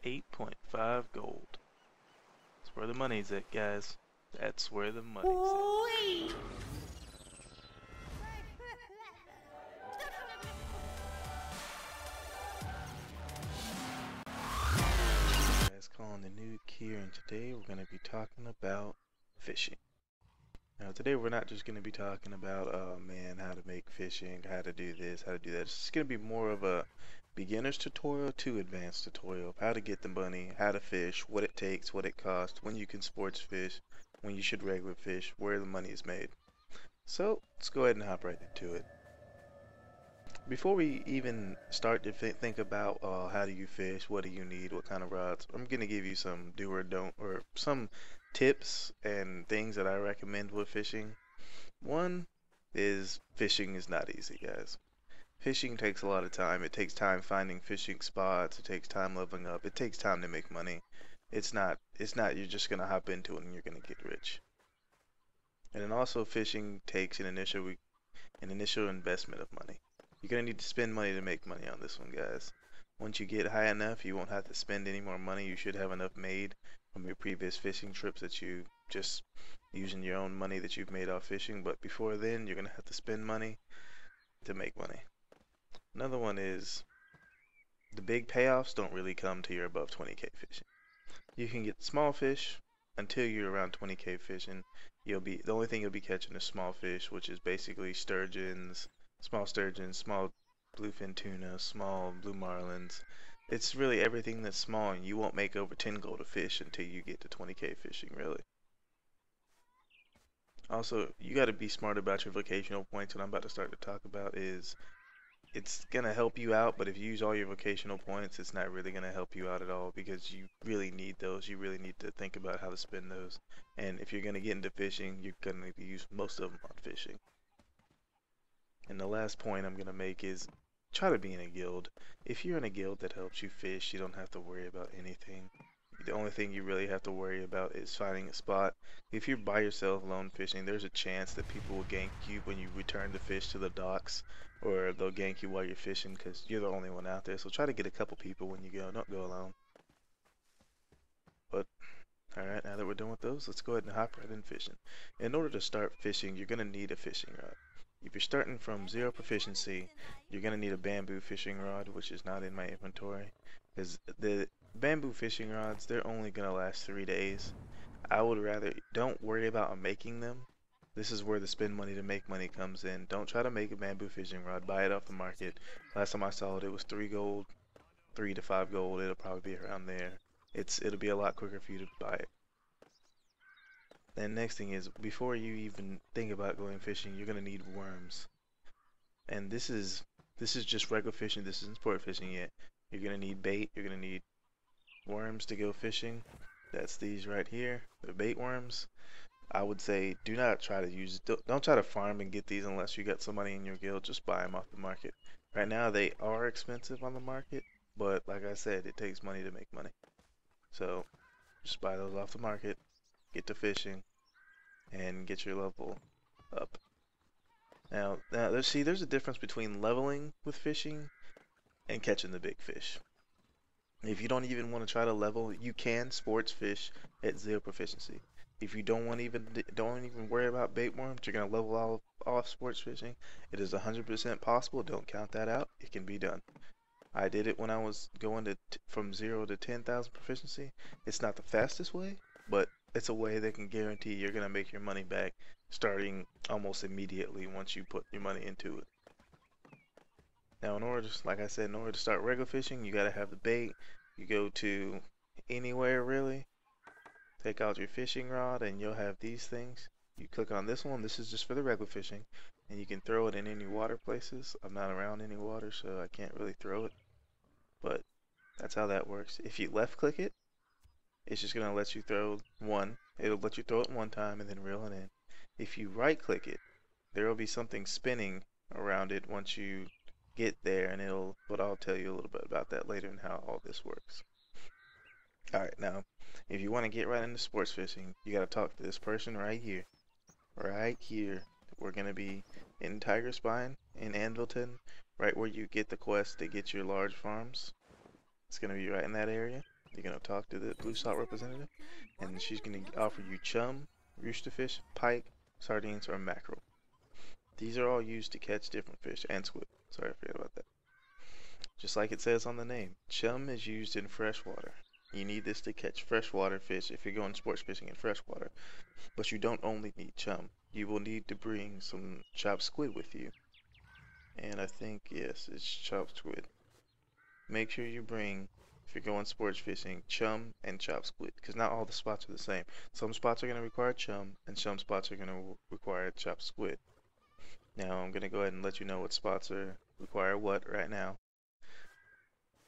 8.5 gold. That's where the money's at, guys. That's where the money's at. Guys, calling the nuke here, and today we're going to be talking about fishing. Now today we're not just going to be talking about, oh man, how to make fishing, how to do this, how to do that. It's just going to be more of a beginner's tutorial to advanced tutorial of how to get the money, how to fish, what it takes, what it costs, when you can sports fish, when you should regular fish, where the money is made. So let's go ahead and hop right into it. Before we even start to think about how do you fish, what do you need, what kind of rods, I'm going to give you some do or don't, or some tips and things that I recommend with fishing. One is fishing is not easy, guys. Fishing takes a lot of time. It takes time finding fishing spots. It takes time leveling up. It takes time to make money. It's not you're just going to hop into it and you're going to get rich. And then also fishing takes an initial investment of money. You're going to need to spend money to make money on this one, guys. Once you get high enough, you won't have to spend any more money. You should have enough made from your previous fishing trips that you just using your own money that you've made off fishing. But before then, you're going to have to spend money to make money. Another one is the big payoffs don't really come till you're above 20k fishing. You can get small fish until you're around 20k fishing. The only thing you'll be catching is small fish, which is basically sturgeons, small bluefin tuna, small blue marlins. It's really everything that's small, and you won't make over 10 gold a fish until you get to 20k fishing, really. Also, you got to be smart about your vocational points. What I'm about to start to talk about is it's gonna help you out, but if you use all your vocational points, it's not really gonna help you out at all, because you really need those. You really need to think about how to spend those. And if you're gonna get into fishing, you're gonna need to use most of them on fishing. And the last point I'm gonna make is try to be in a guild. If you're in a guild that helps you fish, you don't have to worry about anything. The only thing you really have to worry about is finding a spot. If you're by yourself alone fishing, there's a chance that people will gank you when you return the fish to the docks, or they'll gank you while you're fishing because you're the only one out there. So try to get a couple people when you go. Don't go alone. But alright, now that we're done with those, let's go ahead and hop right in fishing. In order to start fishing, you're going to need a fishing rod. If you're starting from 0 proficiency, you're going to need a bamboo fishing rod, which is not in my inventory. Because the bamboo fishing rods, they're only going to last 3 days. I would rather, don't worry about making them. This is where the spend money to make money comes in. Don't try to make a bamboo fishing rod. Buy it off the market. Last time I saw it, it was 3 gold, 3 to 5 gold. It'll probably be around there. It'll be a lot quicker for you to buy it. And next thing is, before you even think about going fishing, you're gonna need worms. And this is just regular fishing. This isn't sport fishing yet. You're gonna need bait. You're gonna need worms to go fishing. That's these right here, the bait worms. I would say do not try to use, don't try to farm and get these unless you got somebody in your guild. Just buy them off the market. Right now they are expensive on the market, but like I said, it takes money to make money. So just buy those off the market, get to fishing, and get your level up. Now there's a difference between leveling with fishing and catching the big fish. If you don't even want to try to level, you can sports fish at 0 proficiency. If you don't even worry about bait worms, you're gonna level off sports fishing. It is 100% possible. Don't count that out. It can be done. I did it when I was going from 0 to 10,000 proficiency. It's not the fastest way, but it's a way that can guarantee you're gonna make your money back starting almost immediately once you put your money into it. Now, like I said, in order to start regular fishing, you gotta have the bait. You go to anywhere really, take out your fishing rod, and you'll have these things. You click on this one. This is just for the regular fishing, and you can throw it in any water places. I'm not around any water, so I can't really throw it, but that's how that works. If you left click it, it's just gonna let you throw one. It'll let you throw it one time and then reel it in. If you right click it, there will be something spinning around it once you get there, and but I'll tell you a little bit about that later and how all this works. Alright, now if you want to get right into sports fishing, you got to talk to this person right here. Right here. We're going to be in Tiger Spine in Anvilton, right where you get the quest to get your large farms. It's going to be right in that area. You're gonna talk to the blue salt representative, and she's gonna offer you chum, roosterfish, pike, sardines, or mackerel. These are all used to catch different fish, and squid. Sorry, I forgot about that. Just like it says on the name, chum is used in freshwater. You need this to catch freshwater fish if you're going sports fishing in freshwater. But you don't only need chum. You will need to bring some chopped squid with you. And I think, yes, it's chopped squid. Make sure you bring, if you're going sports fishing, chum and chopped squid. Because not all the spots are the same. Some spots are going to require chum, and some spots are going to require chopped squid. Now I'm going to go ahead and let you know what spots require what right now.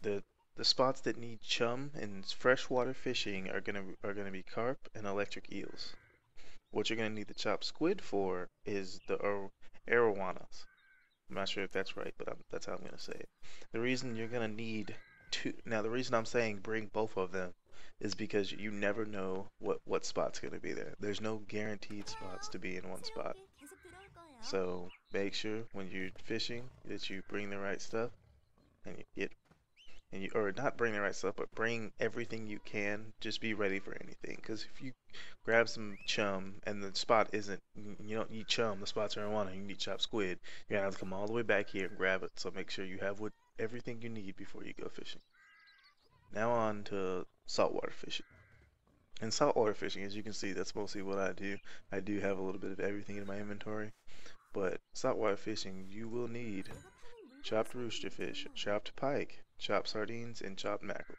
The spots that need chum in freshwater fishing are gonna be carp and electric eels. What you're gonna need the chopped squid for is the arowanas. I'm not sure if that's right, but that's how I'm gonna say it. The reason you're gonna need two. Now the reason I'm saying bring both of them is because you never know what spot's gonna be there. There's no guaranteed spots to be in one spot. So make sure when you're fishing that you bring the right stuff and you get or not bring the right stuff, but bring everything you can. Just be ready for anything. Because if you grab some chum and the spot isn't, you don't need chum, the spot's arowana, you need chopped squid, you're gonna have to come all the way back here and grab it. So make sure you have everything you need before you go fishing. Now on to saltwater fishing. In saltwater fishing, as you can see, that's mostly what I do. I do have a little bit of everything in my inventory. But saltwater fishing, you will need chopped roosterfish, chopped pike, chopped sardines, and chopped mackerel.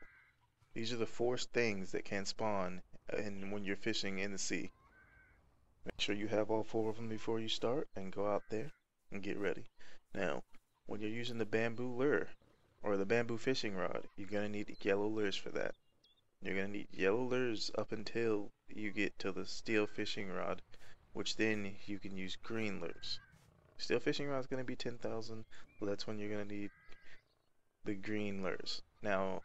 These are the 4 things that can spawn when you're fishing in the sea. Make sure you have all 4 of them before you start and go out there and get ready. Now, when you're using the bamboo lure or the bamboo fishing rod, you're going to need yellow lures for that. You're going to need yellow lures up until you get to the steel fishing rod, which then you can use green lures. Steel fishing rod is going to be 10,000, so that's when you're going to need the green lures. Now,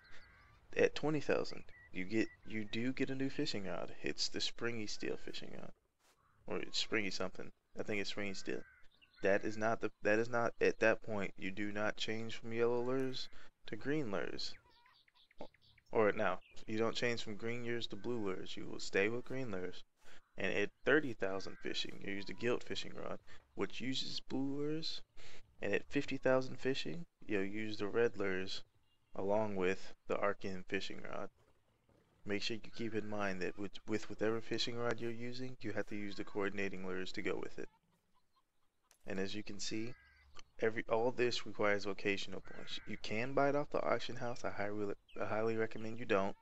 at 20,000, you do get a new fishing rod. It's the springy steel fishing rod, or it's springy something. I think it's springy steel. That is not at that point. You do not change from yellow lures to green lures. Or now, you don't change from green lures to blue lures. You will stay with green lures. And at 30,000 fishing, you use the gilt fishing rod, which uses blue lures. And at 50,000 fishing, you'll use the red lures along with the ArcheAge fishing rod. Make sure you keep in mind that with whatever fishing rod you're using, you have to use the coordinating lures to go with it. And as you can see, all this requires vocational points. You can buy it off the auction house. I highly recommend you don't.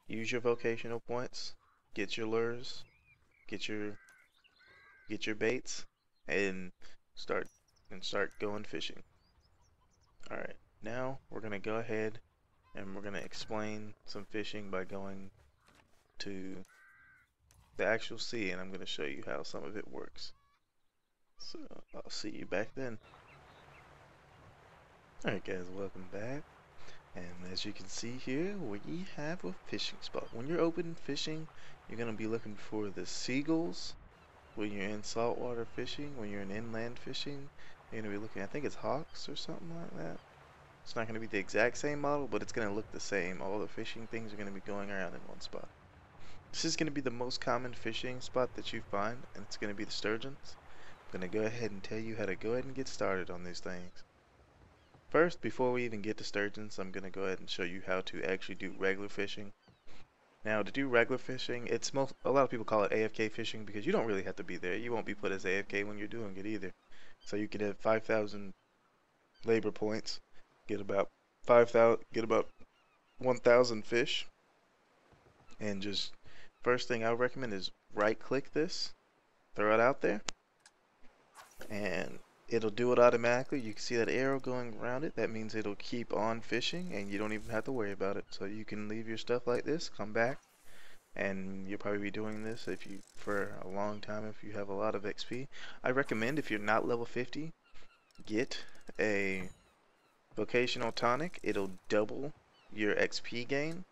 Use your vocational points, get your lures, get your baits, and start going fishing. Alright, now we're gonna go ahead and we're gonna explain some fishing by going to the actual sea, and I'm gonna show you how some of it works. So I'll see you back then. Alright guys, welcome back. And as you can see here, we have a fishing spot. When you're open fishing, you're gonna be looking for the seagulls. When you're in saltwater fishing, when you're in inland fishing, you're gonna be looking, I think it's hawks or something like that. It's not gonna be the exact same model, but it's gonna look the same. All the fishing things are gonna be going around in one spot. This is gonna be the most common fishing spot that you find, and it's gonna be the sturgeons. I'm gonna go ahead and tell you how to go ahead and get started on these things. First, before we even get to sturgeons, I'm gonna go ahead and show you how to actually do regular fishing. Now, to do regular fishing, a lot of people call it AFK fishing because you don't really have to be there. You won't be put as AFK when you're doing it either. So you could have 5,000 labor points, get about 1,000 fish, and just first thing I would recommend is right-click this, throw it out there, and it'll do it automatically. You can see that arrow going around it. That means it'll keep on fishing and you don't even have to worry about it. So you can leave your stuff like this, come back, and you'll probably be doing this for a long time if you have a lot of XP. I recommend, if you're not level 50, get a vocational tonic. It'll double your XP gain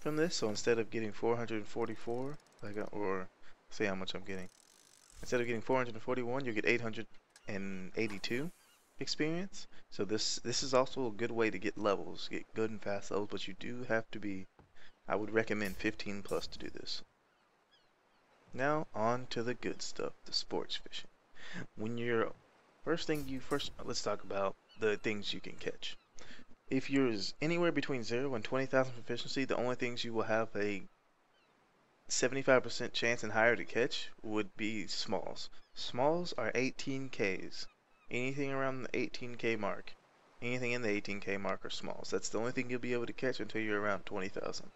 from this. So instead of getting 444, or say how much I'm getting. Instead of getting 441, you'll get 882 experience. So this is also a good way to get levels, get good and fast levels, but you do have to be I would recommend 15 plus to do this. Now on to the good stuff, the sports fishing. When you're first, let's talk about the things you can catch. If you're anywhere between 0 and 20,000 proficiency, the only things you will have a 75% chance and higher to catch would be smalls. Smalls are 18Ks. Anything around the 18K mark. Anything in the 18K mark are smalls. That's the only thing you'll be able to catch until you're around 20,000.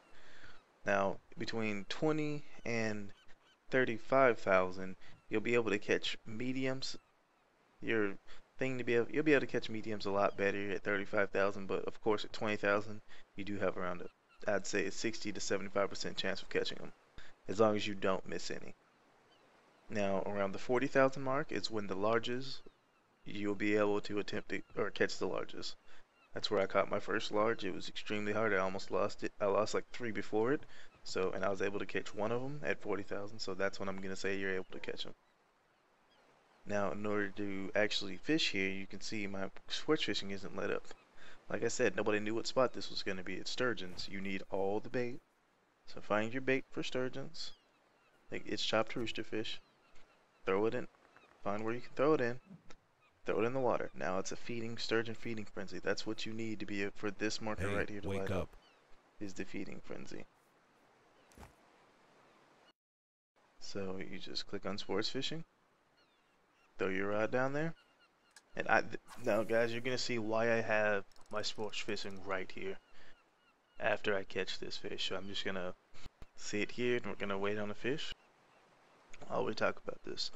Now, between 20 and 35,000, you'll be able to catch mediums. You'll be able to catch mediums a lot better at 35,000, but of course at 20,000, you do have around I'd say a 60 to 75% chance of catching them, as long as you don't miss any. Now, around the 40,000 mark is when the larges, you'll be able to attempt to, or catch the larges. That's where I caught my first large. It was extremely hard. I almost lost it. I lost like 3 before it. So, and I was able to catch one of them at 40,000. So that's when I'm going to say you're able to catch them. Now, in order to actually fish here, you can see my sports fishing isn't lit up. Like I said, nobody knew what spot this was going to be. It's sturgeons. You need all the bait. So find your bait for sturgeons. Like it's chopped rooster fish. Throw it in. Find where you can throw it in. Throw it in the water. Now it's a sturgeon feeding frenzy. That's what you need to be for this marker right here to light up. Is the feeding frenzy. So you just click on sports fishing. Throw your rod down there. And now guys, you're gonna see why I have my sports fishing right here after I catch this fish. So I'm just gonna sit here and we're gonna wait on the fish while we talk about this.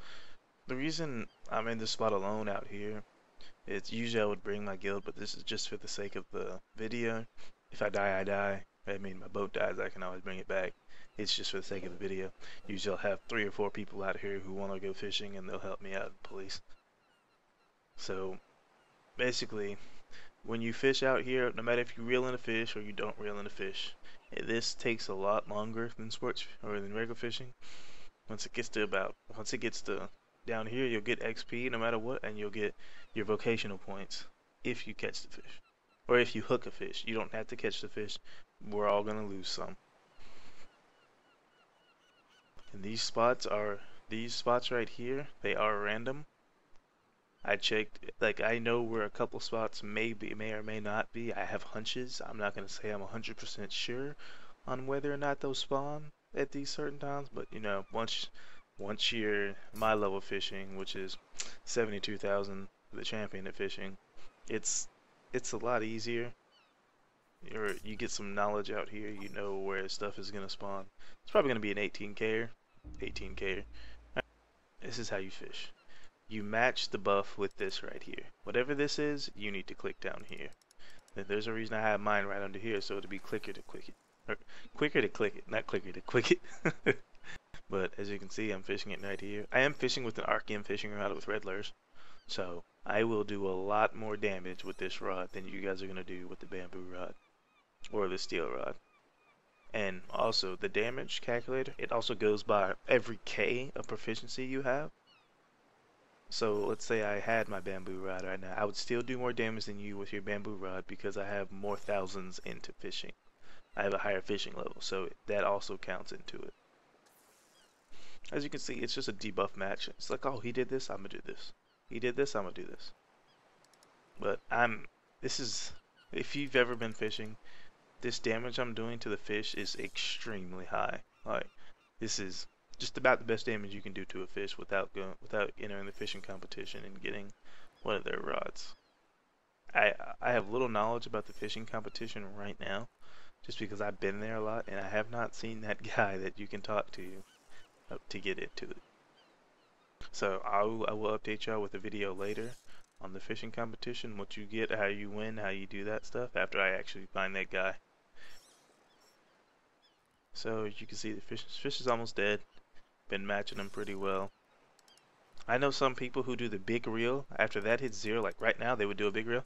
The reason I'm in this spot alone out here is usually I would bring my guild, but this is just for the sake of the video. If I die, I die. I mean, my boat dies, I can always bring it back. It's just for the sake of the video. Usually I'll have 3 or 4 people out here who want to go fishing and they'll help me out, police. So basically, when you fish out here, no matter if you reel in a fish or you don't reel in a fish, this takes a lot longer than sports or than regular fishing. Once it gets to down here, you'll get XP no matter what, and you'll get your vocational points if you catch the fish. Or if you hook a fish. You don't have to catch the fish. We're all going to lose some. And these spots right here, they are random. I checked, like I know where a couple spots may or may not be. I have hunches. I'm not going to say I'm 100% sure on whether or not they'll spawn at these certain times, but you know, once you're my level fishing, which is 72,000, the champion at fishing, it's a lot easier. You get some knowledge out here. You know where stuff is gonna spawn. It's probably gonna be an 18K. This is how you fish. You match the buff with this right here. Whatever this is, you need to click down here. Then there's a reason I have mine right under here, so it'll be quicker to click it. Or quicker to click it, not clicker to quick it. But as you can see, I'm fishing it right here. I am fishing with an ArcheAge fishing rod with red lures, so I will do a lot more damage with this rod than you guys are going to do with the bamboo rod or the steel rod. And also, the damage calculator, it also goes by every K of proficiency you have. So let's say I had my bamboo rod right now. I would still do more damage than you with your bamboo rod because I have more thousands into fishing. I have a higher fishing level, so that also counts into it. As you can see, it's just a debuff match. It's like, oh, he did this, I'm gonna do this. He did this, I'm gonna do this. But if you've ever been fishing, this damage I'm doing to the fish is extremely high. Like, this is just about the best damage you can do to a fish without entering the fishing competition and getting one of their rods. I have little knowledge about the fishing competition right now, just because I've been there a lot, and I have not seen that guy that you can talk to get into it. So I will update y'all with a video later on the fishing competition, what you get, how you win, how you do that stuff, after I actually find that guy. So you can see the fish is almost dead. Been matching them pretty well. I know some people who do the big reel, after that hits 0, like right now they would do a big reel.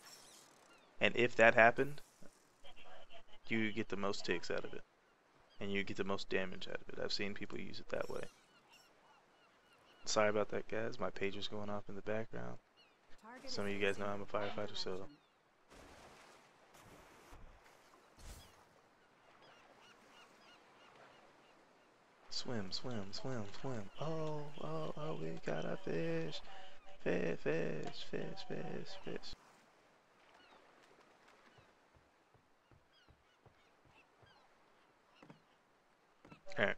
And if that happened, you get the most ticks out of it. And you get the most damage out of it. I've seen people use it that way. Sorry about that, guys. My pager's going off in the background. Some of you guys know I'm a firefighter, so Swim, swim, swim, swim. Oh, oh, oh, we got a fish. Fish, fish, fish, fish, fish. Alright.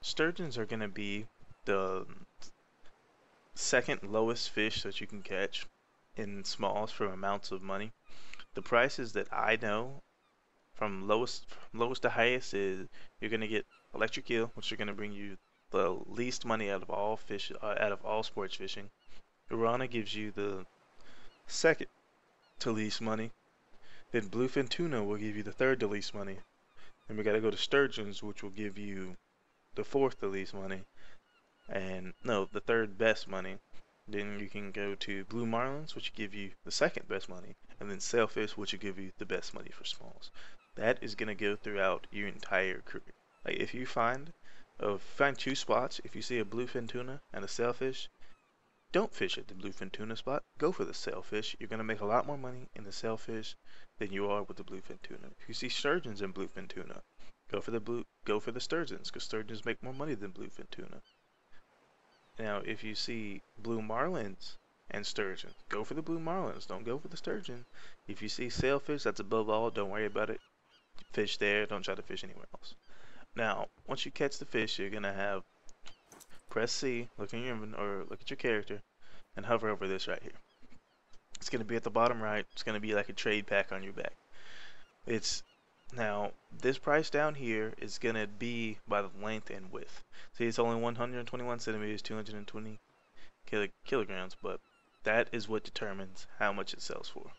Sturgeons are going to be the second lowest fish that you can catch in smalls for amounts of money. The prices that I know from lowest to highest is you're going to get electric eel, which are going to bring you the least money out of all fish, out of all sports fishing. Piranha gives you the second to least money. Then bluefin tuna will give you the third to least money. Then we got to go to sturgeons, which will give you the fourth to least money. And no, the third best money. Then you can go to blue marlins, which give you the second best money, and then sailfish, which will give you the best money for smalls. That is going to go throughout your entire career. Like if you find two spots, if you see a bluefin tuna and a sailfish, don't fish at the bluefin tuna spot. Go for the sailfish. You're going to make a lot more money in the sailfish than you are with the bluefin tuna. If you see sturgeons and bluefin tuna, go for the sturgeons, because sturgeons make more money than bluefin tuna. Now, if you see blue marlins and sturgeon, go for the blue marlins. Don't go for the sturgeon. If you see sailfish, that's above all. Don't worry about it. Fish there. Don't try to fish anywhere else. Now, once you catch the fish, you're gonna have press C, look at your character, and hover over this right here. It's gonna be at the bottom right. It's gonna be like a trade pack on your back. Now, this price down here is going to be by the length and width. See, it's only 121 centimeters, 220 kilograms, but that is what determines how much it sells for.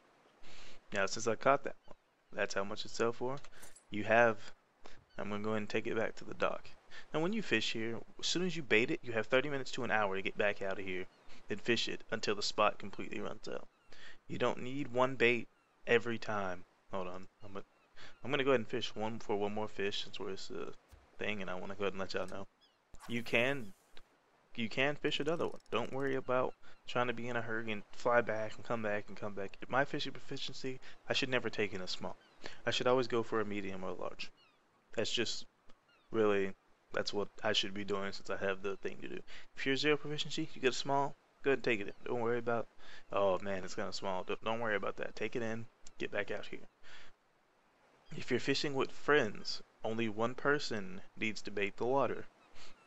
Now, since I caught that one, that's how much it sells for. I'm going to go ahead and take it back to the dock. Now, when you fish here, as soon as you bait it, you have 30 minutes to an hour to get back out of here and fish it until the spot completely runs out. You don't need one bait every time. Hold on, I'm gonna go ahead and fish one more fish since we're this thing, and I want to go ahead and let y'all know. You can fish another one. Don't worry about trying to be in a hurry and fly back and come back and come back. At my fishing proficiency, I should never take in a small. I should always go for a medium or a large. That's what I should be doing since I have the thing to do. If you're 0 proficiency, you get a small, go ahead and take it in. Don't worry about, oh man, it's kind of small. Don't worry about that. Take it in, get back out here. If you're fishing with friends, only one person needs to bait the water.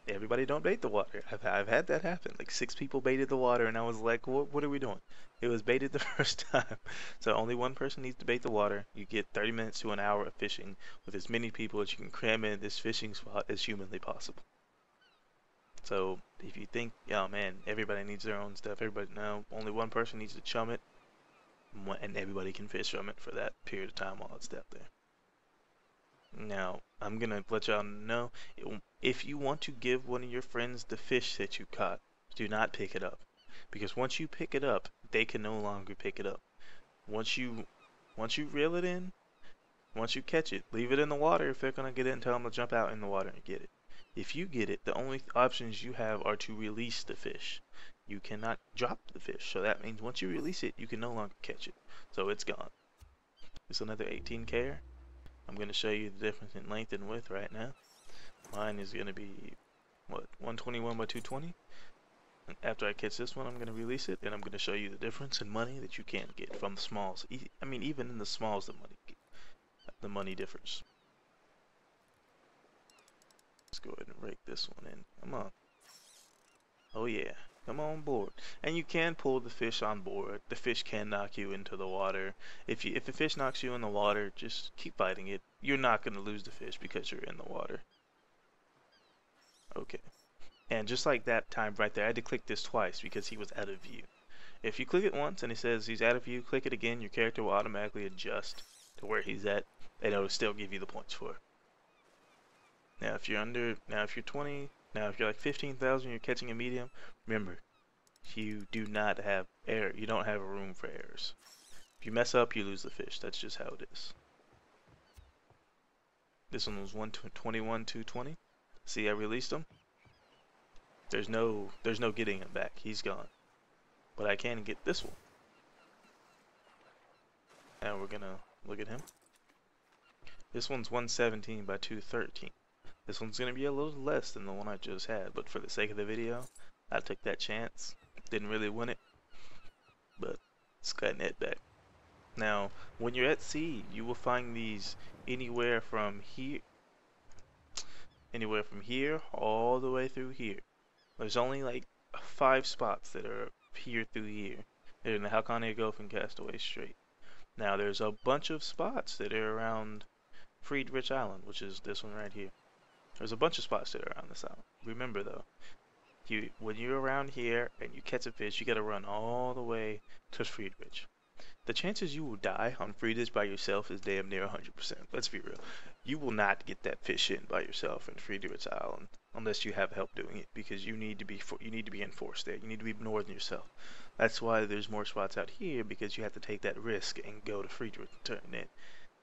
Everybody don't bait the water. I've had that happen. Like 6 people baited the water, and I was like, what are we doing? It was baited the first time. So only one person needs to bait the water. You get 30 minutes to an hour of fishing with as many people as you can cram in this fishing spot as humanly possible. So if you think, oh man, everybody needs their own stuff, no, only one person needs to chum it, and everybody can fish from it for that period of time while it's out there. Now, I'm going to let y'all know, if you want to give one of your friends the fish that you caught, do not pick it up. Because once you pick it up, they can no longer pick it up. Once you reel it in, once you catch it, leave it in the water. If they're going to get it, and tell them to jump out in the water and get it. If you get it, the only options you have are to release the fish. You cannot drop the fish. So that means once you release it, you can no longer catch it. So it's gone. It's another 18K. I'm going to show you the difference in length and width right now. Mine is going to be, 121 by 220. And after I catch this one, I'm going to release it, and I'm going to show you the difference in money that you can get from the smalls. I mean, even in the smalls, the money differs. Let's go ahead and rake this one in. Come on. Oh yeah. Come on board. And you can pull the fish on board. The fish can knock you into the water. If the fish knocks you in the water, just keep fighting it. You're not going to lose the fish because you're in the water. Okay. And just like that time right there, I had to click this twice because he was out of view. If you click it once and it says he's out of view, click it again, your character will automatically adjust to where he's at, and it'll still give you the points for it. Now if you're 20, now if you're like 15,000, you're catching a medium, remember, you do not have error. You don't have room for errors. If you mess up, you lose the fish. That's just how it is. This one was 121, 220. See, I released him. There's no getting him back. He's gone. But I can get this one. Now we're gonna look at him. This one's 117 by 213. This one's gonna be a little less than the one I just had, but for the sake of the video, I took that chance. Didn't really win it, but it's got net back. Now, when you're at sea, you will find these anywhere from here, all the way through here. There's only like 5 spots that are here through here. They're in the Halconian Gulf and Castaway Strait. Now, there's a bunch of spots that are around Friedrich Island, which is this one right here. There's a bunch of spots that are around this island. Remember though, when you're around here and you catch a fish, you gotta run all the way to Friedrich. The chances you will die on Friedrich by yourself is damn near 100%. Let's be real. You will not get that fish in by yourself in Friedrich Island unless you have help doing it, because you need to be enforced there. You need to be more than yourself. That's why there's more spots out here, because you have to take that risk and go to Friedrich and turn it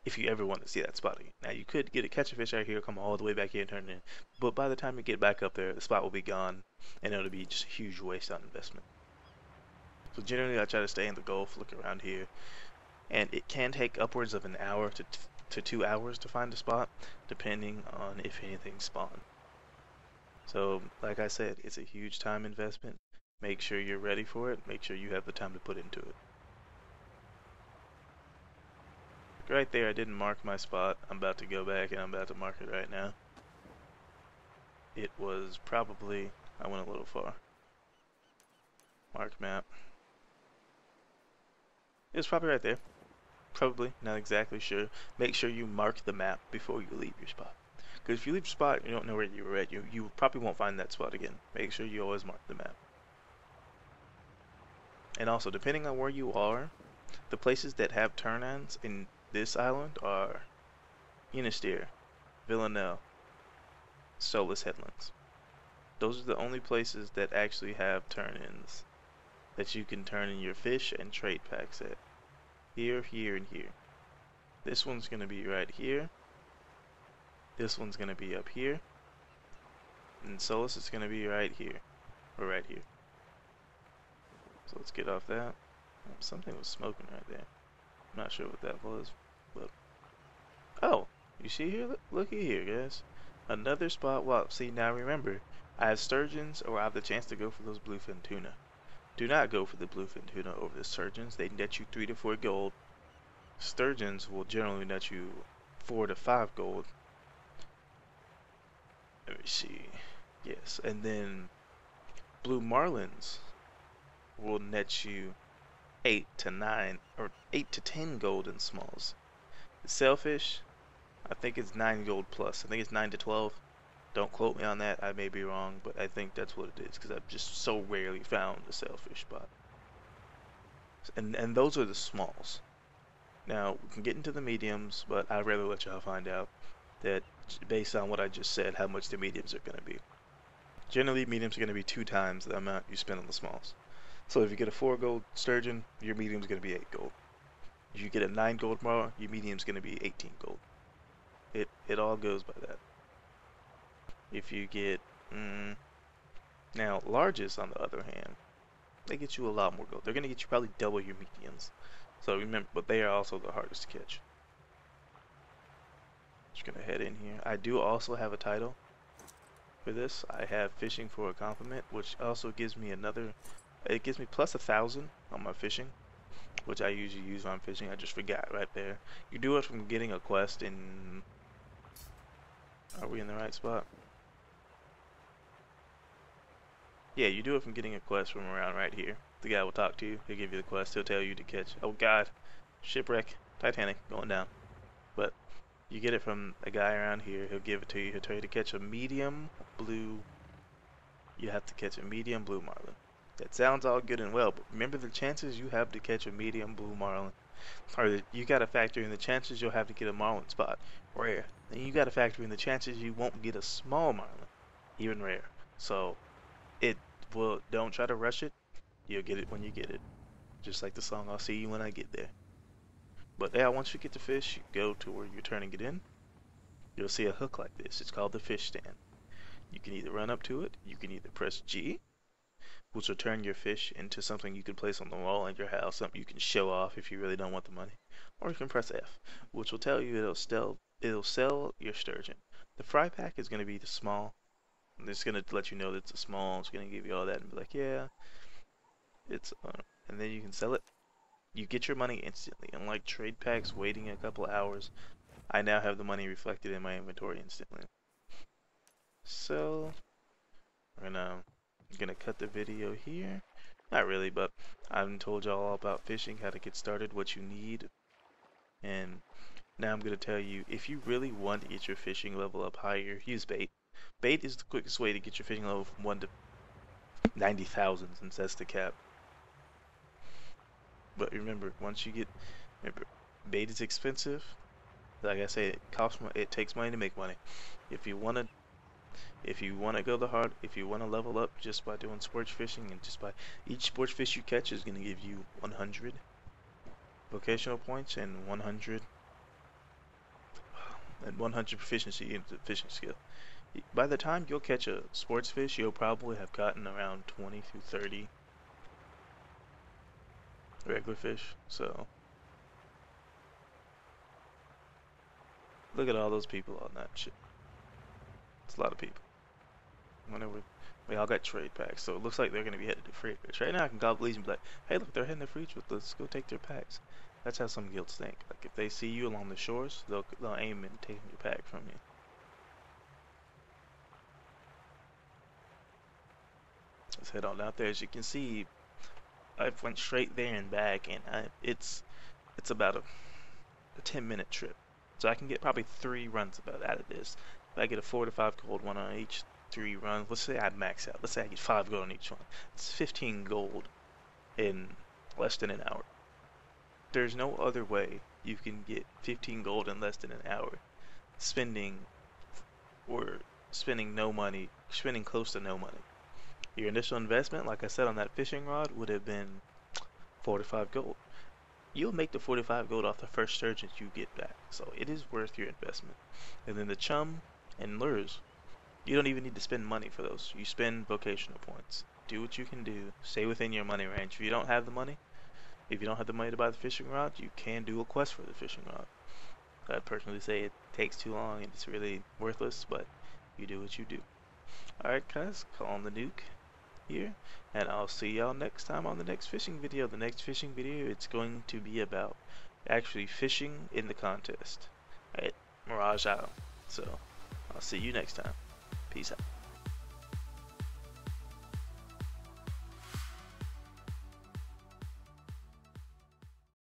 if you ever want to see that spot again. Now, you could catch a fish out here, come all the way back here and turn it in, but by the time you get back up there, the spot will be gone, and it'll be just a huge waste on investment. So generally, I try to stay in the Gulf, look around here, and it can take upwards of an hour to 2 hours to find a spot, depending on if anything spawned. So, like I said, it's a huge time investment. Make sure you're ready for it. Make sure you have the time to put into it. Right there, I didn't mark my spot. I'm about to go back and I'm about to mark it right now. It was probably, I went a little far. Mark map. It was probably right there. Probably, not exactly sure. Make sure you mark the map before you leave your spot. Because if you leave your spot, you don't know where you were at, you probably won't find that spot again. Make sure you always mark the map. And also, depending on where you are, the places that have turn-ins in this island are Finisterre, Villanelle, Solus Headlands. Those are the only places that actually have turn-ins that you can turn in your fish and trade packs at. Here, here, and here. This one's going to be right here. This one's going to be up here. And Solus is going to be right here. Or right here. So let's get off that. Something was smoking right there. I'm not sure what that was. But oh, you see here? Looky here, guys. Another spot. Well, see, now remember, I have sturgeons, or I have the chance to go for those bluefin tuna. Do not go for the bluefin tuna over the sturgeons. They net you 3 to 4 gold. Sturgeons will generally net you 4 to 5 gold. Let me see. Yes, and then blue marlins will net you 8 to 9 or 8 to 10 gold in smalls. The sailfish, I think it's 9 gold plus. I think it's 9 to 12. Don't quote me on that, I may be wrong, but I think that's what it is, because I've just so rarely found a sailfish spot. And those are the smalls. Now, we can get into the mediums, but I'd rather let y'all find out that, based on what I just said, how much the mediums are going to be. Generally, mediums are going to be 2 times the amount you spend on the smalls. So if you get a 4 gold sturgeon, your medium's going to be 8 gold. If you get a 9 gold marl, your medium's going to be 18 gold. It all goes by that. If you get, now larges on the other hand, they get you a lot more gold. They're going to get you probably double your mediums. So remember, but they are also the hardest to catch. Just going to head in here. I do also have a title for this. I have fishing for a compliment, which also gives me another, it gives me plus 1,000 on my fishing, which I usually use when I'm fishing. I just forgot right there. You do it from getting a quest in, are we in the right spot? Yeah, you do it from getting a quest from around right here. The guy will talk to you. He'll give you the quest. He'll tell you to catch. Oh God, shipwreck, Titanic, going down. But you get it from a guy around here. He'll give it to you. He'll tell you to catch a medium blue. You have to catch a medium blue marlin. That sounds all good and well, but remember the chances you have to catch a medium blue marlin. Or you got to factor in the chances you'll have to get a marlin spot, rare. Then you got to factor in the chances you won't get a small marlin, even rare. So well, don't try to rush it. You'll get it when you get it. Just like the song, I'll see you when I get there. But yeah, once you get the fish, you go to where you're turning it in. You'll see a hook like this. It's called the fish stand. You can either run up to it, you can either press G, which will turn your fish into something you can place on the wall in your house, something you can show off if you really don't want the money. Or you can press F, which will tell you it'll sell your sturgeon. The fry pack is going to be the small. It's going to let you know that it's a small. It's going to give you all that and be like, yeah, it's and then you can sell it. You get your money instantly. Unlike trade packs waiting a couple hours, I now have the money reflected in my inventory instantly. So I'm gonna cut the video here. Not really, but I've told y'all all about fishing, how to get started, what you need, and now I'm gonna tell you, if you really want to get your fishing level up higher, use bait. Bait is the quickest way to get your fishing level from 1 to 90,000, since that's the cap. But remember, bait is expensive. Like I say, it costs money. It takes money to make money. If you wanna go the hard, if you wanna level up just by doing sports fishing, and just by each sports fish you catch is gonna give you 100 vocational points and 100 proficiency in the fishing skill. By the time you'll catch a sports fish, you'll probably have gotten around 20 through 30 regular fish. So look at all those people on that shit. It's a lot of people. Whenever we all got trade packs, so it looks like they're gonna be headed to free fish. Right now I can gobble these and be like, hey look, they're heading to free fish, let's go take their packs. That's how some guilds think. Like if they see you along the shores, they'll aim and take your pack from you. Let's head on out there. As you can see, I went straight there and back, and it's about a 10-minute trip. So I can get probably 3 runs about out of this. If I get a 4 to 5 gold one on each 3 runs, let's say I max out. Let's say I get 5 gold on each one. It's 15 gold in less than an hour. There's no other way you can get 15 gold in less than an hour, spending no money, spending close to no money. Your initial investment, like I said on that fishing rod, would have been 45 gold. You'll make the 45 gold off the first sturgeon you get back, so it is worth your investment. And then the chum and lures, you don't even need to spend money for those. You spend vocational points. Do what you can do. Stay within your money range. If you don't have the money to buy the fishing rod, you can do a quest for the fishing rod. I'd personally say it takes too long and it's really worthless, but you do what you do. Alright guys, calling the nuke here, and I'll see y'all next time on the next fishing video. The next fishing video, it's going to be about actually fishing in the contest at Mirage Isle. So I'll see you next time. Peace out.